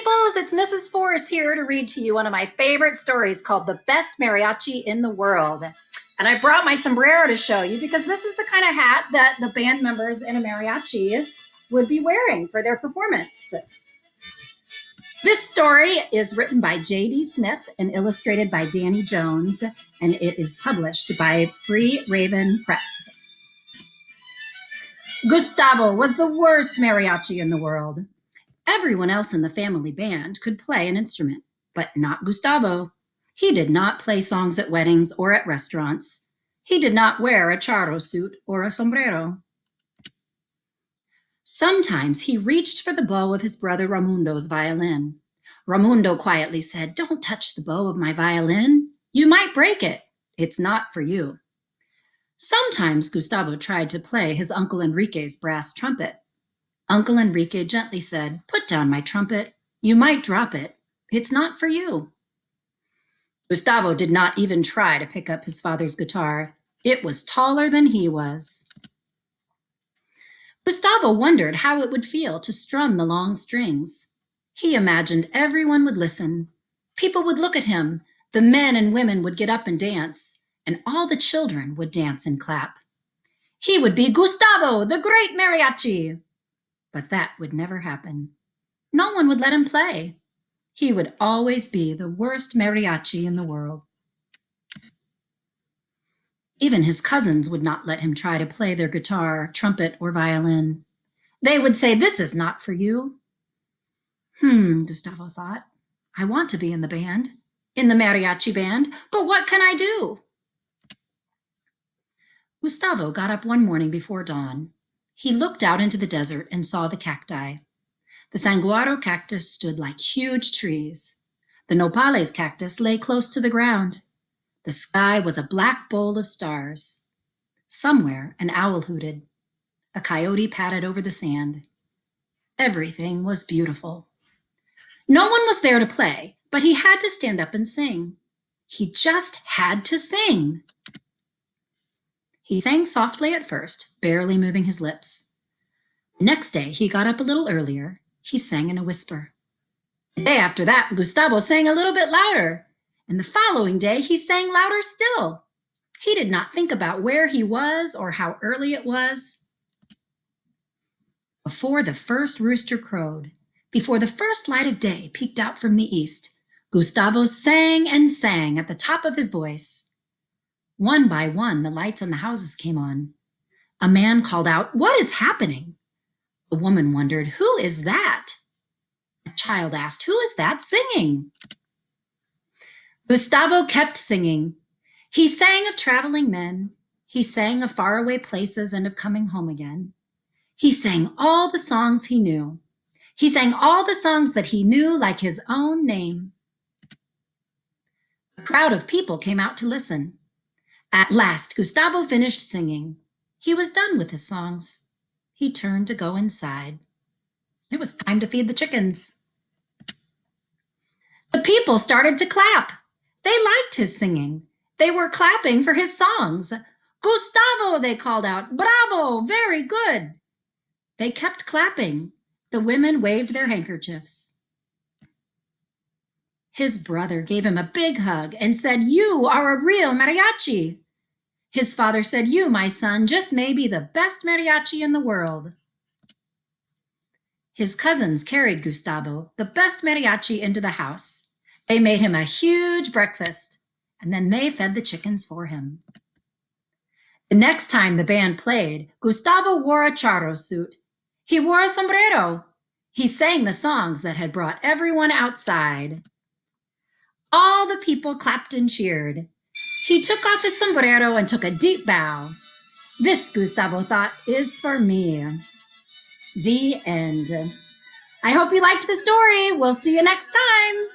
peoples, it's Mrs. Forrest here to read to you one of my favorite stories called The Best Mariachi in the World. And I brought my sombrero to show you because this is the kind of hat that the band members in a mariachi would be wearing for their performance. This story is written by J.D. Smith and illustrated by Danny Jones, and it is published by Free Raven Press. Gustavo was the worst mariachi in the world. Everyone else in the family band could play an instrument, but not Gustavo. He did not play songs at weddings or at restaurants. He did not wear a charro suit or a sombrero. Sometimes he reached for the bow of his brother Raimundo's violin. Raimundo quietly said, "Don't touch the bow of my violin. You might break it. It's not for you." Sometimes Gustavo tried to play his Uncle Enrique's brass trumpet. Uncle Enrique gently said, "Put down my trumpet. You might drop it. It's not for you." Gustavo did not even try to pick up his father's guitar. It was taller than he was. Gustavo wondered how it would feel to strum the long strings. He imagined everyone would listen. People would look at him. The men and women would get up and dance, and all the children would dance and clap. He would be Gustavo, the great mariachi. But that would never happen. No one would let him play. He would always be the worst mariachi in the world. Even his cousins would not let him try to play their guitar, trumpet, or violin. They would say, "This is not for you." Gustavo thought. "I want to be in the band, in the mariachi band, but what can I do?" Gustavo got up one morning before dawn. He looked out into the desert and saw the cacti. The saguaro cactus stood like huge trees. The nopales cactus lay close to the ground. The sky was a black bowl of stars. Somewhere an owl hooted. A coyote padded over the sand. Everything was beautiful. No one was there to play, but he had to stand up and sing. He just had to sing. He sang softly at first, barely moving his lips. The next day, he got up a little earlier. He sang in a whisper. The day after that, Gustavo sang a little bit louder, and the following day, he sang louder still. He did not think about where he was or how early it was. Before the first rooster crowed, before the first light of day peeked out from the east, Gustavo sang and sang at the top of his voice. One by one, the lights in the houses came on. A man called out, "What is happening?" A woman wondered, "Who is that?" A child asked, "Who is that singing?" Gustavo kept singing. He sang of traveling men. He sang of faraway places and of coming home again. He sang all the songs he knew. He sang all the songs that he knew like his own name. A crowd of people came out to listen. At last, Gustavo finished singing. He was done with his songs. He turned to go inside. It was time to feed the chickens. The people started to clap. They liked his singing. They were clapping for his songs. "Gustavo," they called out. "Bravo, very good." They kept clapping. The women waved their handkerchiefs. His brother gave him a big hug and said, "You are a real mariachi." His father said, "You, my son, just may be the best mariachi in the world." His cousins carried Gustavo, the best mariachi, into the house. They made him a huge breakfast, and then they fed the chickens for him. The next time the band played, Gustavo wore a charro suit. He wore a sombrero. He sang the songs that had brought everyone outside. All the people clapped and cheered. He took off his sombrero and took a deep bow. "This," Gustavo thought, "is for me." The end. I hope you liked the story. We'll see you next time.